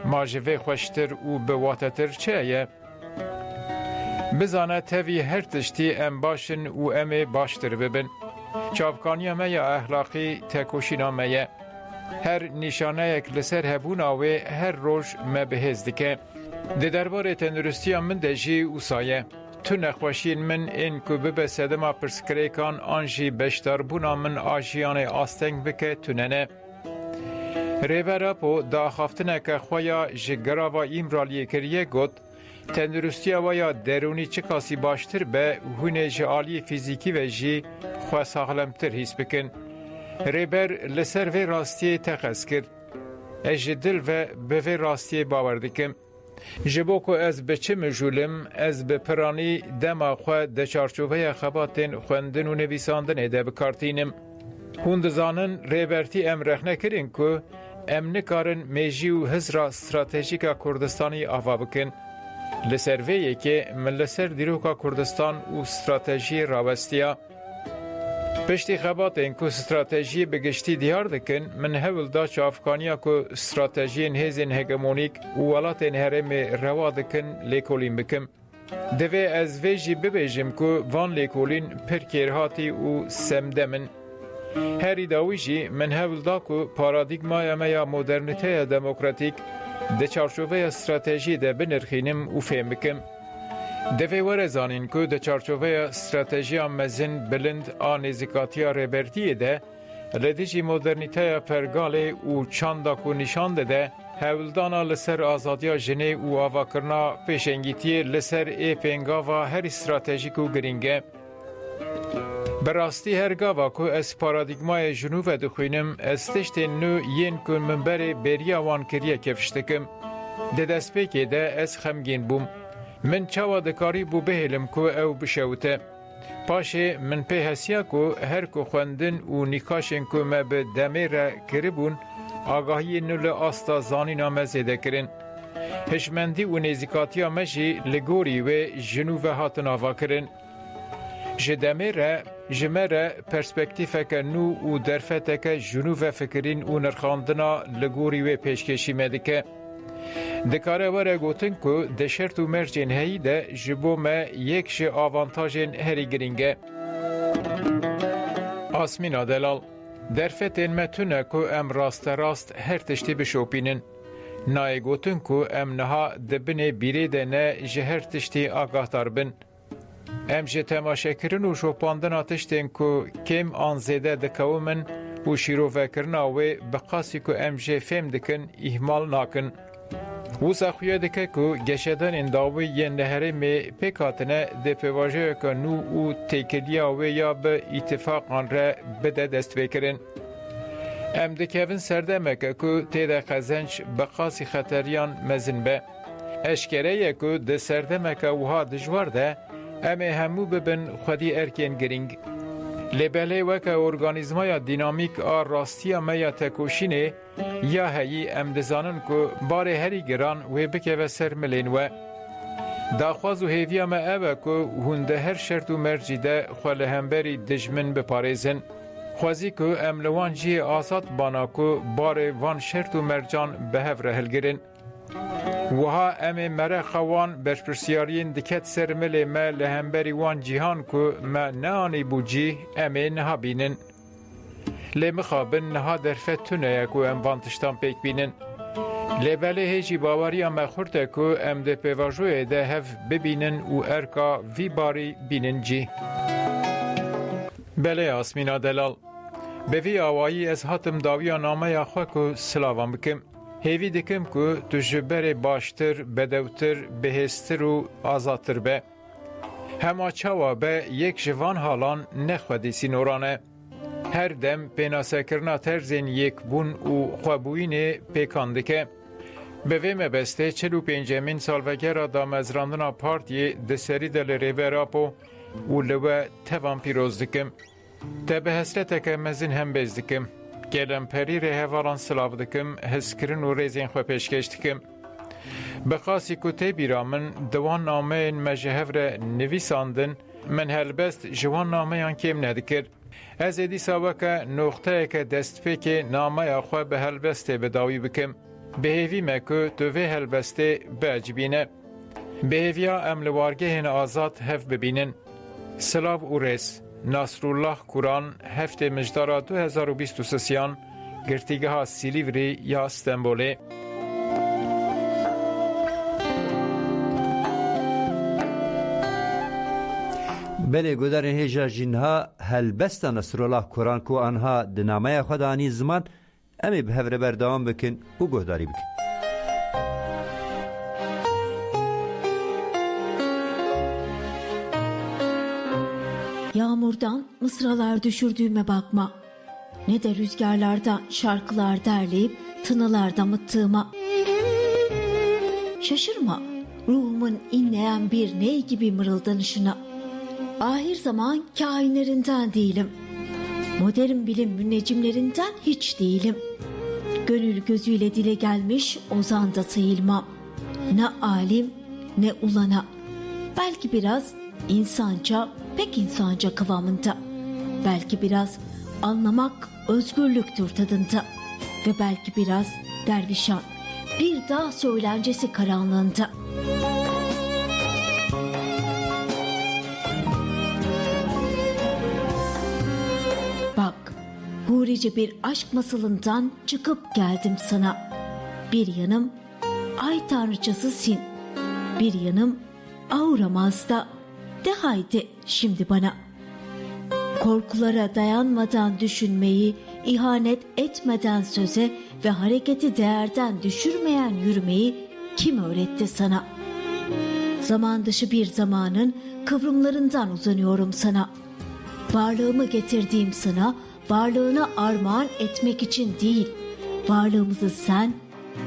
Ma ji vê xweştir û bi watetir çi ye? Bizane tevî her tiştî em başin û em ê baştir bibin. Çavkaniya me ya exlaqî tekoşîna me ye. Her nîşaneyek li ser hebûna wê her roj me bihêz dike. Di derbarê tenduristiya min de jî wisa ye. Tu nexweşiyên min ên ku bibe sedema pirsgirêkan an jî beşdarbûna min a jiyanê asteng bike tunene. Rêber Apo da axaftineke xwe ya ji gerava îmraliyê kiriye got, tenduristiya we ya derûnî çi kasî baştir be hûn ê ji aliyê fîzîkî ve jî xwe saxlemtir hîs bikin. Rêber li ser vê rastiyê teqez kir. Ez ji dil ve bi vê rastiyê bawer dikim. Ji bo ku ez bi çi mijûlim, ez bi piranî dema xwe di çarçoveya xebatên xwendin û nivîsandinê de bikartînim. Hûn dizanin rêbertî em rexne kirin ku em nikarin mêjî û hizra stratejîka Kurdistanî ava bikin. Li ser vê yekê min li ser dîroka Kurdistan û stratejiyê rawestiya. Piştî xebatên ku stratejiyê bi giştî diyar dikin, min hewl da çavkaniya ku stratejiyên hêzên hegemonîk û welatên herêmê rewa dikin lêkolîn bikim. Divê ez vê jî bibêjim ku van lêkolîn pir kêrhatî û semdemin. Herî dawî jî min hewl da ku paradîgmaya me ya modernîteya demokratîk di çarçoveya stratejiyê de binirxînim û fêm bikim. Divê were zanîn ku di çarçoveya stratejiya mezin bilind a nêzîkatiya rêbertiyê de li dijî modernîteya pergalê û çanda ku nîşan dide hewldana li ser azadiya jinê û avakirina pêşengîtiyê li ser ê pêngava herî stratejîk û girîng e. Bi rastî her gava ku ez paradîgmayê ji nû ve dixwînim, ez tiştên nû yên ku min berê bêriya wan kiriye kevş dikim. Di destpêkê de ez xemgîn bûm. Min çawa dikarî bû bihêlim ku ew bişewite. Paşê min pê hesiya ku her ku xwendin û nîqaşên ku me bi demê re kiribûn, agahiyê nû li asta zanîna me zêdekirin. Hişmendî û nêzîkatiya me jî li gorî wê ji nû ve hatin avakirin. Ji demê re, ji me re perspektîfeke nû û derfeteke ji nû ve fikirîn û nirxandina li gorî wê pêşkêşî me dike. Dikare were gotin ku di şert û mercên heyî de ji bo me yek ji avantajên herî girîng e. Asmîna Delal, derfetên me tune ku em rasterast her tiştî bişopînin. Nayê gotin ku em niha di binê bîrê de ne ji her tiştî agahdar bin. Em ji temaşekirin û şopandina tiştên ku kêm an zêde dikewimin û şîrovekirina wê bi qasî ku em jê fêm dikin îhmal nakin. وسا خویا دکه که گشتن انداوی ین لهره می پیکاتنه ده پیواجه که نو و تیکلیا و یا به اتفاقان را بده دست بکرن. ام دکوین سردمکه که تیده خزنش بقاسی خطریان مزن به. اشکره یکو ده سردمکه وها دجوار ده ام همو ببن خودی ارکین گرینگ. لبله وکه ارگانیزمای دینامیک آر راستی میا تکوشینه یا هایی ام دزانن که بار هری گران و بکه و سر ملین و داخواز و هیویا ما اوه که هنده هر شرط و مرجی ده خوال همبری دجمن بپاریزن خوازی که ام لوان جی آزاد بانا که بار وان شرط و مرجان به هفره هلگرن وها ام مره خوان برپرسیارین دکت سرمل ما لهمبری وان جیهان که ما نانی بوجی ام نها بینن لمخابن نها درفت تونه که ام وانتشتان پیک بینن لبله هیچی باوری ام خورده که ام ده پیواجوه ده هف ببینن و ارکا وی باری بینن جی بله آسمینا دلال به وی آوایی از هاتم داویا نامه خواه که سلاوان بکم هیوی دکم که تو جبر باشتر، بدوتر، بهستر و آزادتر به. هما چاوا به یک جوان حالان نخودیسی نورانه. هر دم پیناسه کرنا ترزین یک بون و خوابوین پیکانده که. به ویم بسته 45 سالوگر دامزراندنا پارتی دسری دل ریبراپو و لوه توان پیروز دکم. تبه حسرت که مزین هم بیز دکم. گلم پری رهواران سلاو دکم حسکرن و ریزین خو پیشکش دکم. بخاصی کتی بیرامن دوان نامه این مجهور نویساندن من هلبست جوان نامه یان کم ندکر. از ایدی ساوه که نقطه که دست پیک نامه خو به هلبسته بداوی بکم. بهیوی مکو دوی هلبسته بجبینه. بهیویا املوارگه هن آزاد هف ببینن. سلاو و ریس. نصرالله کوران هفته مجدارا 2023 گرتیگه ها سیلیوری یا استنبوله بله گودر هیجا جنها هلبست نصرالله کوران کو آنها دنامه خدانی زمان امی به هفره بردوام بکن و گوداری بکن Yağmurdan mısralar düşürdüğüme bakma. Ne de rüzgarlardan şarkılar derleyip tınılarda mıttığıma. Şaşırma ruhumun inleyen bir ney gibi mırıldanışına. Ahir zaman kainlerinden değilim. Modern bilim münnecimlerinden hiç değilim. Gönül gözüyle dile gelmiş ozan da sayılmam. Ne alim ne ulana. Belki biraz insanca, pek insanca kıvamında. Belki biraz anlamak özgürlüktür tadında. Ve belki biraz dervişan, bir dağ söylencesi karanlığında. Bak, hurice bir aşk masalından çıkıp geldim sana. Bir yanım ay tanrıçası Sin, bir yanım Auramaz'da. De haydi şimdi bana. Korkulara dayanmadan düşünmeyi, ihanet etmeden söze ve hareketi değerden düşürmeyen yürümeyi kim öğretti sana? Zaman dışı bir zamanın kıvrımlarından uzanıyorum sana. Varlığımı getirdiğim sana, varlığına armağan etmek için değil, varlığımızı sen,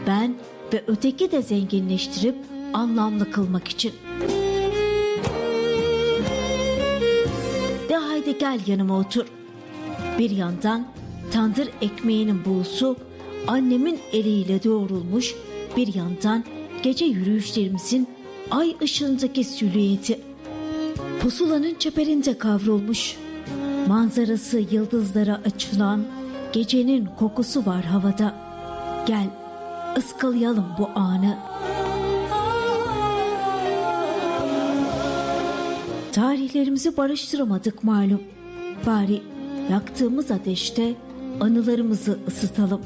ben ve öteki de zenginleştirip anlamlı kılmak için. De haydi gel yanıma otur. Bir yandan tandır ekmeğinin buğusu annemin eliyle doğrulmuş, bir yandan gece yürüyüşlerimizin ay ışığındaki silüeti. Pusulanın çeperinde kavrulmuş, manzarası yıldızlara açılan gecenin kokusu var havada. Gel ıskalayalım bu anı. Tarihlerimizi barıştıramadık malum. Bari yaktığımız ateşte anılarımızı ısıtalım.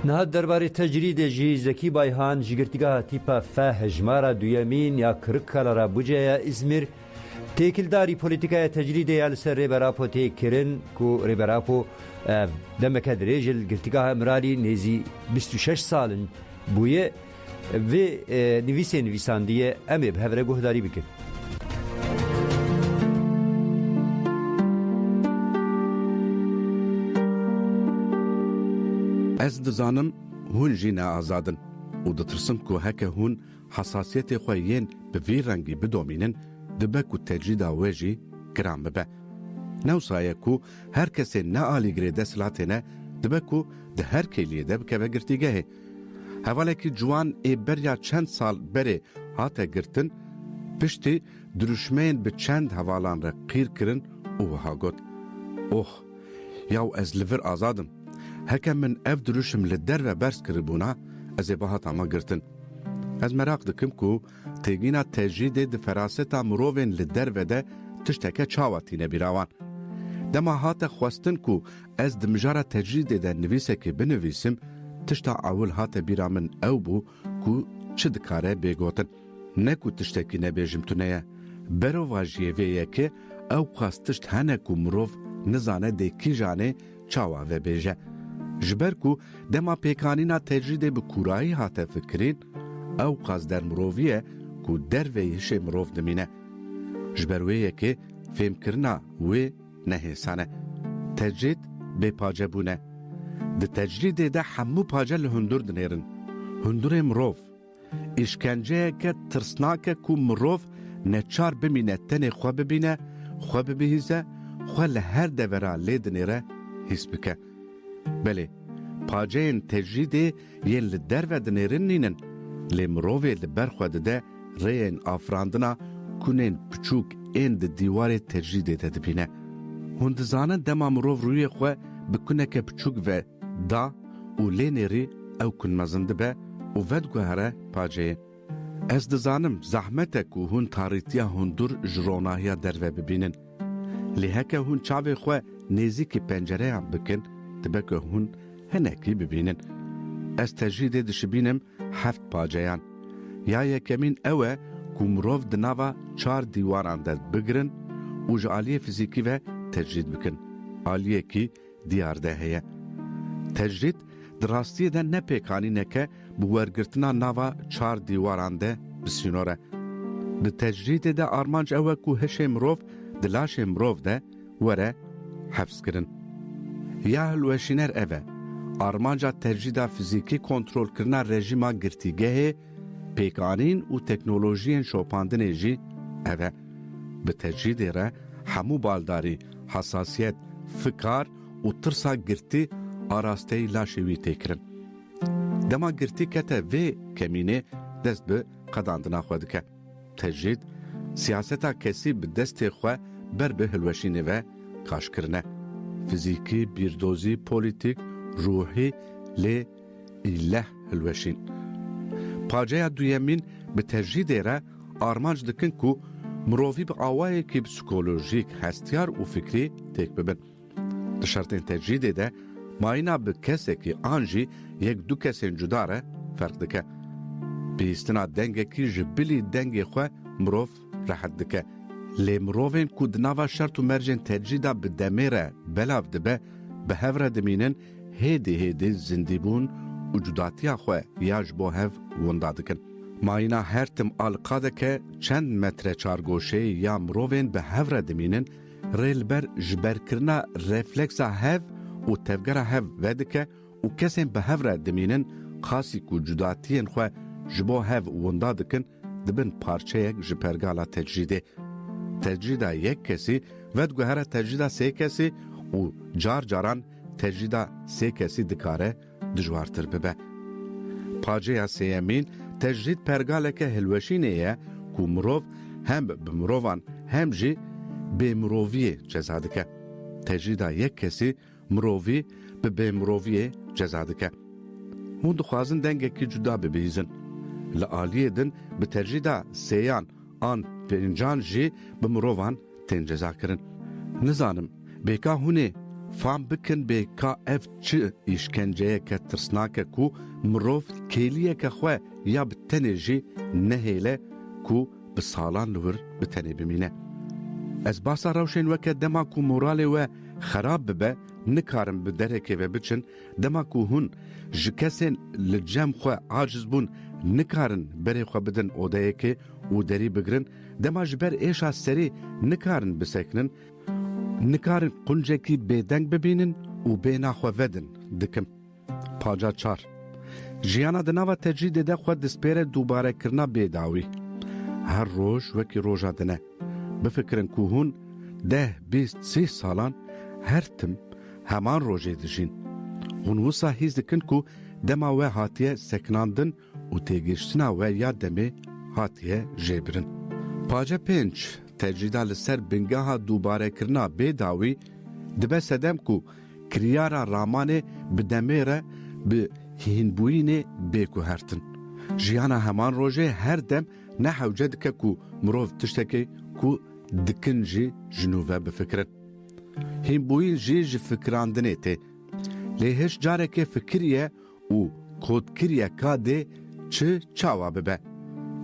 نهاد درباره تجرید جی زکی بایهان جگرتگاه تیپا فه هجمارا دویمین یا کرک کلارا بوجه یا ازمیر تێکیلداری پۆلیتیکایە تەجریدەیە لەسەر ڕێبەراپۆ تێکردن و ڕێبەراپۆ دەمەکە درێژل گرتیگاها مرالی نێزی 26 ساڵن بوویە vê nivîsê nivîsandiye em ê bi hev re guhdarî bikin. Ez dizanim hûn jî neazadin û ditirsim ku heke hûn hesasiyetê xwe yên bi vî rengî bidomînin dibe ku tecrîda wê jî giran bibe. Newsaye ku her kesê nealîgirê desthilatê ne dibe ku di her kêliyê de bikeve girtîgehê. Hevalekî ciwan ê beriya çend sal berê hate girtin, piştî duruşmeyên bi çend hevalan re qîr kirin û wiha got: "Oh, yaw ez li vir azadim. Heke min ev duruşim li derve bers kiribûna, ez ê bihata me girtin." Ez merak dikim ku têgîna tecrîdê di feraseta mirovên li derve de tişteke çawa tîne bîrawan. Dema hate xwestin ku ez di mijara tecrîdê de nivîsekê binivîsim, tişta awil hate bîra min ew bû ku çi dikare bêgotin. Ne ku tiştekî nebêjim tuneye. Berova jiyê yekê ew xwast tişt hene ku mirov nizane dê kîjanê çawa vebêje. Ji ber ku dema pêkanîna tecrîdê bi kurayî hate fikirîn, ew xwaz dermiroviye ku dervê hişê mirov dimîne. Ji ber wê yekê fêmkirina wê nehêsan e. Tecrîd bêpacebûn e. Di tecrîdê de hemû pace li hundur dinêrin. Hundurê mirov, îşkenceyeke tirsnak e ku mirov neçar bimîne tenê xwe bibîne, xwe bibihîze, xwe li her devera lê dinêre hîs bike. Belê, paceyên tecrîdê yên li derve dinêrin nînin, lê mirovê li ber xwe dide rêyên afirandina kunên piçûk ên di dîwarê tecrîdê de dibîne. Hûn dizanin dema mirov rûyê xwe bi kuneke piçûk ve da û lê nêrî ew kun mezin dibe û vedguhere paceyê. Ez dizanim zehmete ku hûn tarîtiya hundur ji ronahiya derve bibînin. Lê heke hûn çavê xwe nêzîkî pencereyan bikin, dibe ku hûn hinekî bibînin. Ez tecrîdê dişibînim heft paceyan. Ya yekemîn ew e ku mirov di nava çar dîwaran de bigirin û ji aliyê fizîkî ve tecrîd bikin. Aliyekî diyar de heye. Tecrîd di rastiyê de ne pêkanîneke bi wergirtina nava çar dîwaran de bisînor e. Di tecrîdê de armanc ew e ku hişê mirov di laşê mirov de were hefz kirin. Ya hilweşîner ev e. Armanca tecrîda fizîkî kontrolkirina rejîma girtîgehê, pêkanîn û teknolojiyên şopandinê jî ev e. Bi tecrîdê re hemû baldarî, hesasiyet, fikar û tirsa girtî arasteyî laşê wî têkirin. Dema girtî kete vê kemînê dest bi qedandina xwe dike. Tecrîd, siyaseta kesî bi destê xwe ber bi hilweşînê ve kaşkirine. Fizîkî, bîrdozî, polîtîk, ruhî lê îleh hilweşîn. Paceya duyemîn bi tecrîdê re armanc dikin ku mirovî bi awayekî psikolojîk, hestiyar û fikrî têk bibin. Di şertên tecrîdê de mayîna bi kesekî an jî yek du kesên cuda re ferq dike. Bihîstina dengekî ji bilî dengê xwe mirov rehet dike. Lê mirovên ku di nava şert û mercên tecrîda bi demê re belav dibe, bi hev re dimînin hêdî hêdî zindîbûn û cudatiya xwe ya ji bo hev winda dikin. Mayîna her tim alqadeke çend metre çargoşeyê ya mirovên bi hev re dimînin, rê li ber ji berkirina refleksa hev û tevgera hev vedike û kesên bi hev re dimînin xasî ku cudatiyên xwe ji bo hev winda dikin, dibin parçeyek ji pergala tecrîdê. Tecrîda yek kesî vedguhere tecrîda sê kesî û car caran tecrîda sê kesî dikare dijwartir bibe. Paceya sêyemîn tecrîd pergaleke hilweşînê ye ku mirov hem bi mirovan hem jî bêmiroviyê ceza dike. Tecrîda yek kesî mirovî bi bêmiroviyê ceza dike. Hûn dixwazin dengekî cuda bibihîzin. Li aliyê din bi tecrîda sêyan an pêncan jî bi mirovan tên ceza kirin. Nizanim bêka hûnê fam bikin bêka ev çi îşkenceyeke tirsnak e ku mirov kêliyeke xwe ya bi tenê jî nehêle ku bi salan li wir bi tenê bimîne. Ez basa rewşên weke dema ku moralê we xerab bibe nikarin bi derekê ve biçin, dema ku hûn ji kesên li cem xwe aciz bûn nikarin berê xwe bidin odeyekê û derî bigirin, dema ji ber êşa serî nikarin bisekinin, nikarin quncekî bêdeng bibînin û bêhna xwe vedin dikim. Paca 4. Jiyana di nava tecrîdê de xwe dispêre dûbarekirina bêdawî. Her roj wekî roja dine. Bifikirin ku hûn 10-20-30 salan her tim heman rojê dijîn. Hûn wisa hîz dikin ku dema we hatiye sekinandin û têgihiştina we ya demê hatiye jêbirin. Pace 5. Tecrîda li ser bingeha dûbarekirina bêdawî dibe sedem ku kiryara ramanê bi demê re bi hînbûyînê bêguhertin. Jiyana heman rojê her dem ne hewce dike ku mirov tiştekê ku dikin jî ji nû ve bifikirin. Hînbûyîn jî ji fikirandinê tê. Lê hiç carekê fikiriye û kodkiriye kadê çi çawa bibe.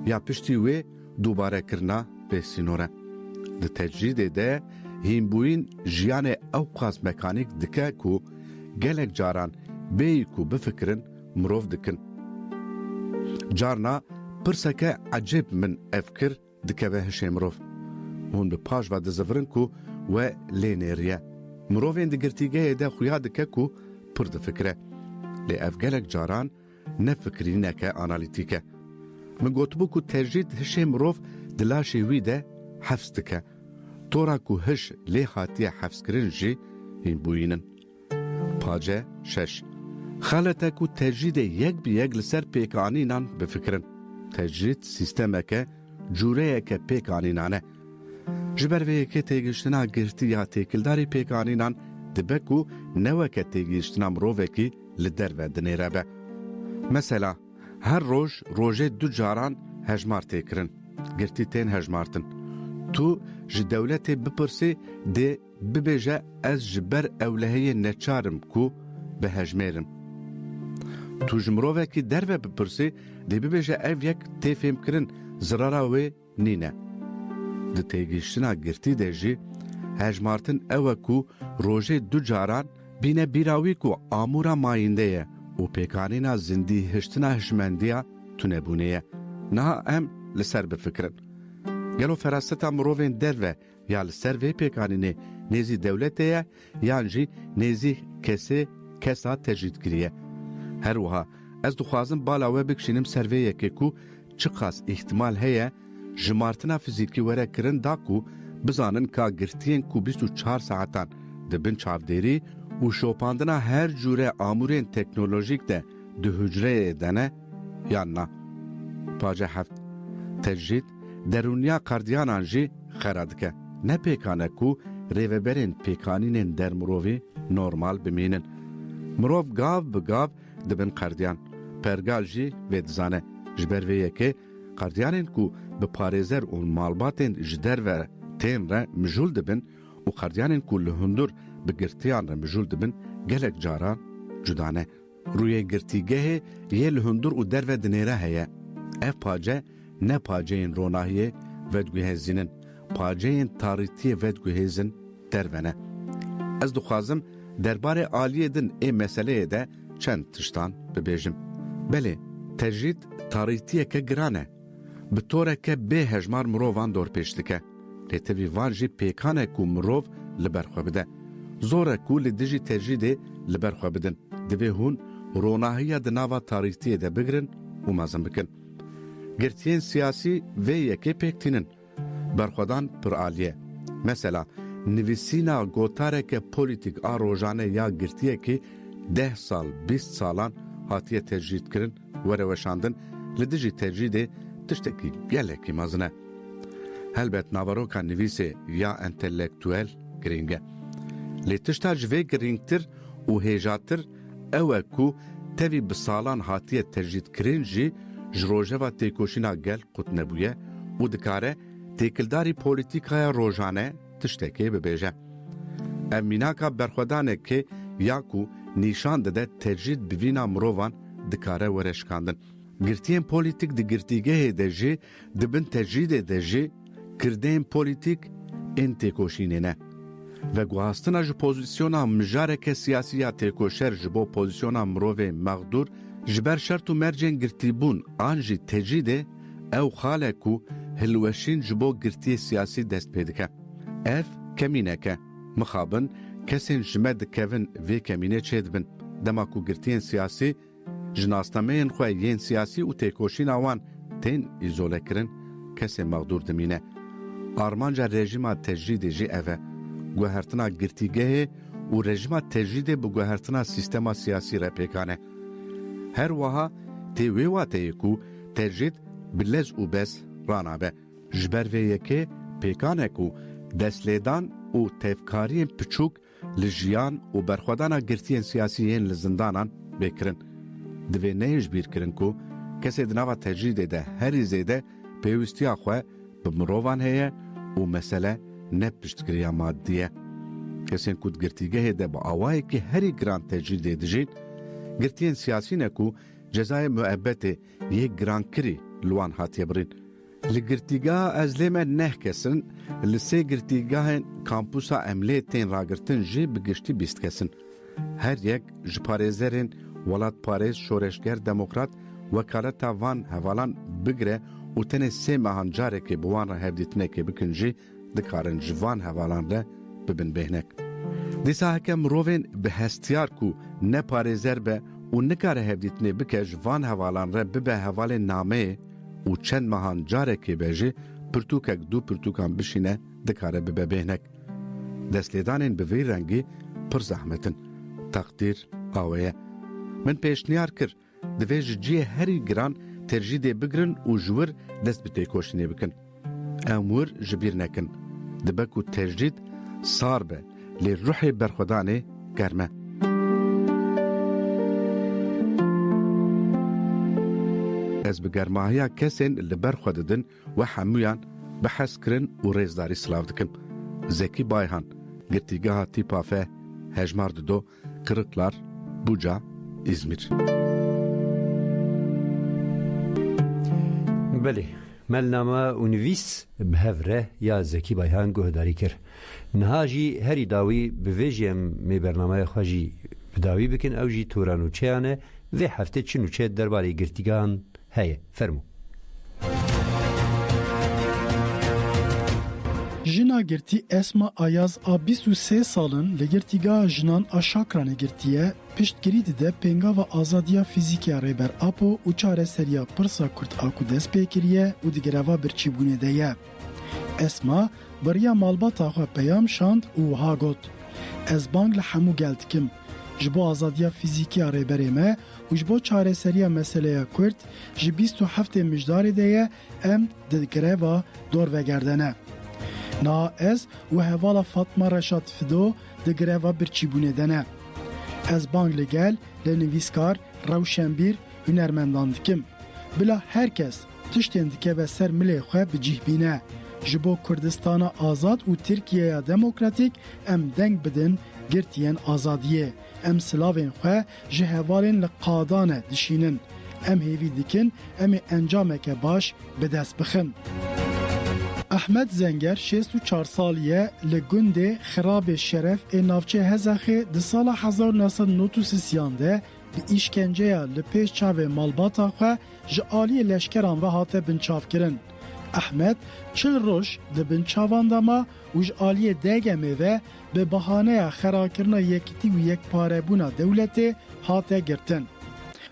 Ya piştî wê dûbarekirina bêsînore. Di tecrîdê de hînbûyîn jiyanê ewqas mekanîk dike ku gelek caran bêyî ku bifikirin mirov dikin. Carna pirseke ecêb min evkir dikeve hişê mirov. Hûn bi paş ve dizivirin ku we lê nêriye. Mirovên di girtîgehê de xuya dike ku pir difikire. Lê ev gelek caran ne fikirîneke analîtîk e. Min gotibû ku tecrîd hişê mirov di laşê wî de hefs dike. Tora ku hiş lê hatiye hefskirin jî hînbûyînin. Pace 6. Xelete ku tecrîdê yek bi yek li ser pêkanînan bifikirin. Tecrîd sîstemeke cûreyeke pêkanînan e. Ji ber vê yekê têgihiştina girtî ya têkildarî pêkanînan dibe ku neweke têgihiştina mirovekî li derve dinêre be. Mesela her roj rojê du caran hejmar têkirin. Girtî tên hejmartin. Tu ji dewletê bipirsî dê bibêje ez ji ber ewlehiyê neçarim ku bihejmêrim. Tu ji mirovekî derve bipirsî dê bibêje ev yek tê fêmkirin zirara wê nîne. Di têgihiştina girtî de jî hejmartin ew e ku rojê du caran bîne bîra wî ku amûra mayînde ye û pêkanîna zindî hiştina hişmendiya tunebûnê ye. Niha em li ser bifikirin. Gelo feraseta mirovên derve ya li ser vê pêkanînê nêzî dewletê ye yan jî nêzî kesê kesa tecrîdkirî ye. Her wiha ez dixwazim bala we bikişînim ser vê yekê ku çi qas îhtimal heye ji martina fizîkî were kirin da ku bizanin ka girtiyên ku 24 saetan dibin çavdêrî û şopandina her cûre amûrên teknolojîk de di hücreyê de ne yan na. Pace 7. Tecrîd derûniya qardiyanan jî xera dike. Ne pêkane ku rêveberên pêkanînên dermirovî normal bimînin. Mirov gav bi gav dibin qardiyan. Pergal jî vê dizane. Ji ber vê yekê qardiyanên ku bi parêzer û malbatên ji derve tên re mijûl dibin û qardiyanên ku li hundur bi girtiyan re mijûl dibin gelek caran cudane. Rûyê girtîgehê yê li hundur û derve dinêre heye. Ev pace ne paceyên ronahiyê vedguhêzînin, paceyên tarîtiyê vedguhêzin dervene. Ez dixwazim derbarê aliyê din ê meseleyê de çend tiştan bibêjim. Belê, tecrîd tarîtiyeke giran e. Bi toreke bê hejmar mirovan dorpêş dike. Lê tevî van jî pêkan e ku mirov li ber xwe bide. Zor e ku li dijî tecrîdê li ber xwe bidin. Divê hûn ronahiya di nava tarîtiyê de bigirin û mezin bikin. Girtiyên siyasî vê yekê pêktînin. Berxwedan pir aliye. Mesela nivîsîna gotareke polîtîk a rojane ya girtiyekî 10 sal 20 salan hatiye tecrîdkirin were weşandin li dijî tecrîdê tiştekî gelekî mezin e. Helbet navaroka nivîsê ya entelektûel giring e. Lê tişta ji vê giringtir û hêjatir ew e ku tevî bi salan hatiye tecrîdkirin jî ji rojeva têkoşîna gel qut nebûye û dikare têkildarî polîtîkaya rojane tiştekê bibêje. Ev mînaka berxwedanekê ya ku nîşan dide tecrîd bivîna mirovan dikare were şikandin. Girtiyên polîtîk di girtîgehê de jî dibin tecrîdê de jî kirdeyên polîtîk این تکوشینه نه و گوهستنا جو پوزیسیونا مجارک سیاسیا تکوشر جبو پوزیسیونا مروف مغدور جبر شرط و مرجن گرتی بون آنجی تجیده او خالکو هلوشین جبو گرتی سیاسی دست پیدکه اف کمینه که مخابن کسین جمد کهون وی کمینه چید بن دماکو گرتین سیاسی جناستمین خواه ین سیاسی و تکوشین آوان تین ایزوله کرن کسی مغدور دمینه آرمانجا رژیما تجریده جی اوه گوهرتنا گرتیگه و رژیما تجریده بگوهرتنا سیستما سیاسی را پیکانه هر وها تیوی واته کو تجرید بلز و بس رانابه جبر ویکه پیکانه کو دستلیدان و تفکاری پچوک لجیان و برخودانا گرتین سیاسیین لزندانان بکرن دوی نیج بیر کرن کو کسی دناوا تجریده ده هری زیده پیوستی خواه بمروان هیه و مسئله نه پشتگیری مادیه کسی کود گرتیگه ده با آوائی که هری گران تجریده دجید گرتین سیاسی نکو جزای معبت یک گران کری لوان هاتیه برین لگرتیگاه از لیمه نه کسن لسه گرتیگاه کامپوسا عمله تین راگرتن جی بگشتی بیست کسن هر یک جپارێزەرên welatparêz şoreşger demokrat wekaleta van hevalan bigire û tenê sê mehan carekê bi wan re hevdîtinekê bikin jî dikarin ji van hevalan re bibin bêhnek. Dîsa heke mirovên bi hestiyar ku ne parêzer be û nikare hevdîtinê bike ji van hevalan re bibe hevalên nameyê û çend mehan carekê be jî pirtûkek dû pirtûkan bişîne dikare bibe bêhnek. Destlêdanên bi vî rengî pir zehmetin. Takdir aweye. Min pêşniyar kir divê ji ciyê herî giran terjîdê bigirin û ji wir dest bi têkoşînê bikin. Em wir ji bîr nekin. Dibe ku terjîd sar be lê ruhê berxwedanê germe. Ez bi germahiya kesên li ber xwe didin we hemûyan bihes kirin û rêzdarî silav dikin. Zekî Bayhan, girtîgeha tîpa fe hejmar dido, Kırıklar, Buca, İzmir. Belê, melname û nivîs bi hev re ya Zekî Bayhan guhdarî kir. Niha jî herî dawî bi vê jî em mê bernameya xwe jî bi dawî bikin ew jî tora nûçeyan e vê heftê çi nûçe derbarê girtîgehan heye. Fermû. Jina girtî Esma Ayaz a 23 salin li girtîgeha jinan a Şakranê girtiye piştgirî dide pêngava azadiya fîzîkî rêber Apo û çareseriya pirsa Kurd a ku dest pê kiriye û di greva birçîbûnê de ye. Esma beriya malbata xwe peyam şand û wiha got: Ez bang li hemû gel dikim ji bo azadiya fîzîkî a rêberê me û ji bo çareseriya meseleya Kurd ji 27 mijdarê de ye em di greva dor vegerdene. Na ez û hevala Fatma Reşat Fido di greva birçîbûnê de ne. Ez bang li gel li nivîskar, rewşenbîr, hunermendan dikim. Bila herkes tiştên dikeve ser milê xwe bicih bîne. Ji bo Kurdistana azad û Tirkiyeya demokratîk em deng bidin girtiyên azadiyê. Em silavên xwe ji hevalên li qadanê dişînin. Em hêvî dikin em ê encameke baş bi dest bixin. Ahmed Zenger 64 saliye li gundê Xirabê Şeref ê navçe Hezaxê di sala 1993 de bi îşkenceya li pêş çavê malbata xwe ji aliyê leşkeran ve hate binçavkirin. Ahmed 40 roj di binçavan de ma û ji aliyê DGM ve bi bahaneya xerakirina yekîtî û yekparebûna dewletê hate girtin.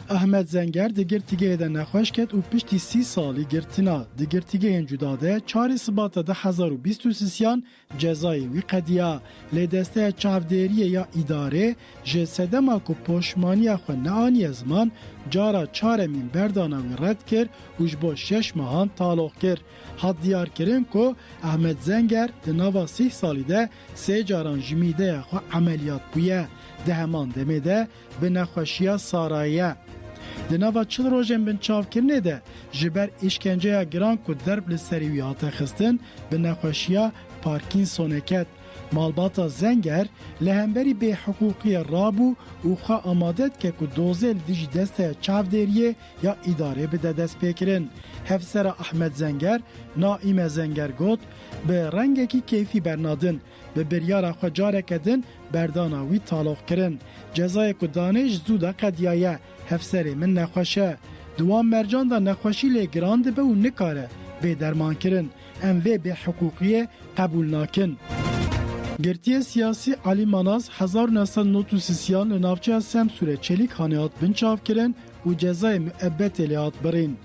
Ahmed Zenger di girtîgehê de nexweş ket û piştî 30 salî girtina di girtîgehên cuda de 4 Sibata 2023 cezayê wî qediya lêdesteya çavdêriyê ya îdarê ji sedema ku poşmaniya xwe neaniye ziman cara çaremîn berdana wî red kir û ji bo 6 mehan taloq kir. Hat diyarkirin ku Ahmed Zenger di nava 30 salî de 3 caran ji mîdeya xwe emeliyat bûye. Di heman demê de bi nexweşiya Sarayê. Di nava çil rojên binçavkirinê de ji ber îşkenceya giran ku derb li serî wî hate xistin bi nexweşiya Parkinsonê ket. مالباتا زنگر لهمبری به حقوقی رابو و خوا آمادت که که دوزل دیجی دسته چاودریه یا اداره بده دست پیکرن. هفسر احمد زنگر نائم زنگر گوت به رنگی کیفی برنادن به بریار خوا جاره کدن برداناوی تالوخ کرن. جزای که دانش زودا قدیایه هفسر من نخوشه. دوام مرجان دا نخوشی لگراند به و نکاره به درمان کرن. ام وی به حقوقی قبول ناکن. گرتی سیاسی علی مناز 1993 لنافچه سمسوره چلیک خانهات بنچاف کرن و جزای مؤبت لیات برین.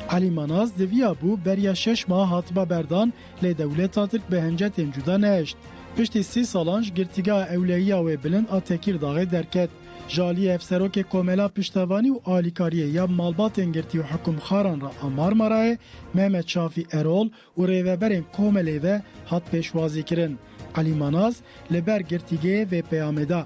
علی مناز دویا بو بریا 6 ماه هاتبا بردان لی دولت تاترک به هنجت جدا نشت. پشت 3 سالانج گرتیگاه اولیه و بلند آتکیر داغه درکت. جالی افسروک کوملا پشتوانی و آلیکاریه یا مالبات انگرتی و حکم خاران را امار مرای محمد شافی ارول و ریوبرین کوملی و هات پیشوازی کرن. علی مناز لبر گرتیگه و پیامده.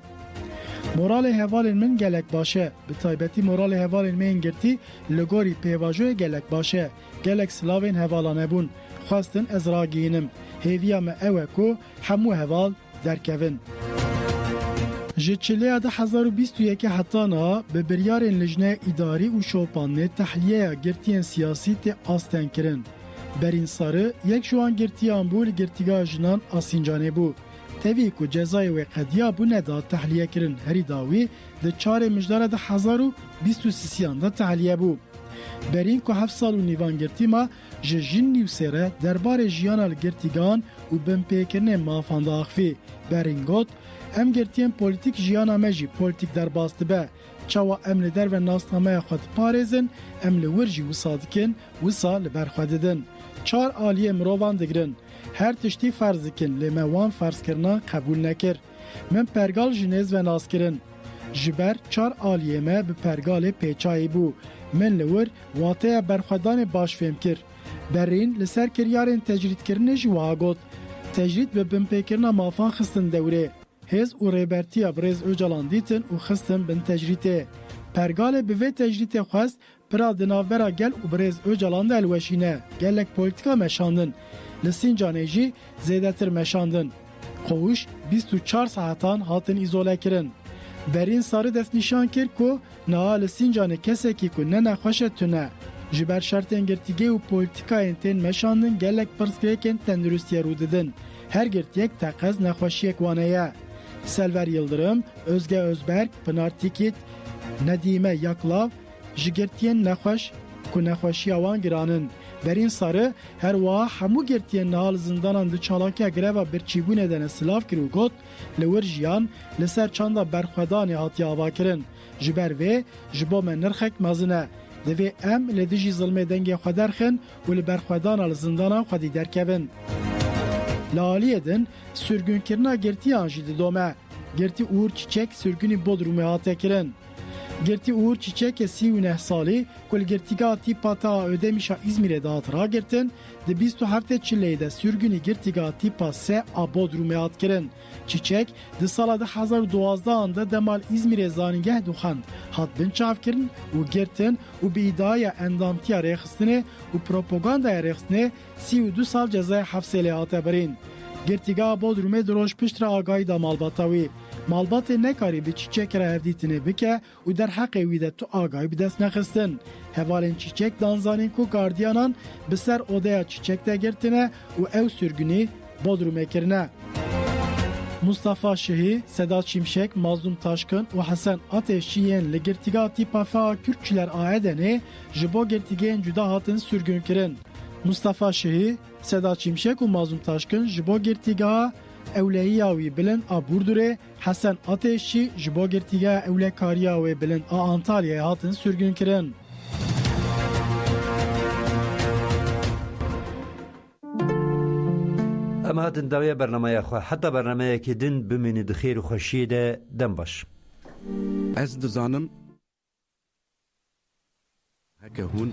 مورال هوال من گلک باشه. به تایبتی مورال هوال من گرتی لگوری پیواجوی گلک باشه. گلک سلاوین هوالانه بون. خواستن از را گینم. هیویا ما اوه کو همو هوال درکوین. جچلیه ده 1021 حتانا به بریارین لجنه اداری و شوپانه تحلیه گرتین سیاسی تی آستن کرن. برین ساره یک جوان گرتی آنبول گرتیگاه جنان آسینجانه بو. تاوی که جزای و قدیا بو ندا تحلیه کرن هری داوی ده 4 مجدار ده 1023 ده تحلیه بو. برین که 7 سال و نیوان گرتی ما جن نیو سره دربار جیان گرتیگان و بمپیکرن مافانده آخفی. برین گوت ام گرتین پولیتیک جیان آمجی پولیتیک در باست به چاوا ام لدر و ناسنامه خود پارزن ام لورجی و صادکن و سال برخوددن 4 آلیه مروان دگرن هر تشتی فرض کن لموان فرض کرنا قبول نکر من پرگال جنیز و ناس کرن جبر 4 آلیه ما به پرگال پیچایی بو من لور واته برخودان باش فهم کر برین لسر کریارین تجرید کرنه جوها گود تجرید به بمپیکرنا مافان خستن دوره هز و ریبرتیا برز اوجالان دیتن و خستن بن تجریته. پرگال به وی تجریته خواست پرا دناورا گل و برز اوجالان ده الوشینه. گلک پولیتیکا مشاندن. لسین جانیجی زیده تر مشاندن. قوش 24 ساعتان هاتن ایزوله کرن. برین ساره دست نشان کرد که نه لسین جانه کسی که نه نخوشه تونه. جبر شرط انگرتیگه و پولیتیکا انتین مشاندن گلک پرسکریکن تندرستی رو ددن. هر گرت یک تقاز نخوشی اکوانه سلور یلدرم، Özge Özberk, Pınar Tikit, Nedime Yaklav, jigirtiyen nexweş ku nexweşiya wan giranin. Berîn Sarı her wiha hemû girtiyên nihal zindanan di çalakiya greva birçîbûnê de ne silav kir û got li wir jiyan li ser çanda berxwedanê hatiye avakirin. Ji ber vê ji bo me nirxek mezin e. Divê em li dijî zilmê dengê xwe derxin û li berxwedana li zindanan xwedî derkevin. Li aliyê din sürgünkirina girtiyan jî didome. Girtî Uğur Çiçek sürgünî Bodrumê hate kirin. Girtî Uğur Çiçek 39 salî ku li girtîgeha tîpa ta Ödemişa İzmîrê de hat ragirtin, di 27 Çileyê de sürgünî girtîgeha tîpa S a Bodrumê hat kirin. Çiçek di sala 2012 de demal İzmîrê zanîngeh dixwend hat binçav kirin û girtin û bi îdaya endamtiya rêxistinê û propagandaya rêxistinê 32 sal cezaya hefselê hate birîn. Girtîgeha Bodrumê di rojpiştre agahî da malbata wî. Malbatê nekarî bi çîçek re hevdîtinê bike û derheqê wî de tu agahî bi dest nexistin. Hevalên çîçek danzanîn ku gardiyanan bi ser odeya çîçek de girtine û ew sürgünî Bodrumê kirine. Mustafa Şihî, Sedat Şimşek, Mazlum Taşkın û Hesen Ateşçî yên li girtîgeha tîpa feya Kürtçiler a Edenê ji bo girtîgehên cuda hatin sürgün kirin. Mustafa Şihî, Sedat Şimşek û Mazlum Taşkın ji bo girtîgeha ewleyiya wî bilind a Burdurê, Hesen Ateşçî ji bo girtîgeha ewlekariya wê bilind a Antalyayê hatin sürgün kirin. ئەم هاتن داویە بەرنمەیە خۆ حتا بەرنمەیەکی دن بمێنی دخێر و خۆشیە دە دەم باش. Ez dizanim heke hûn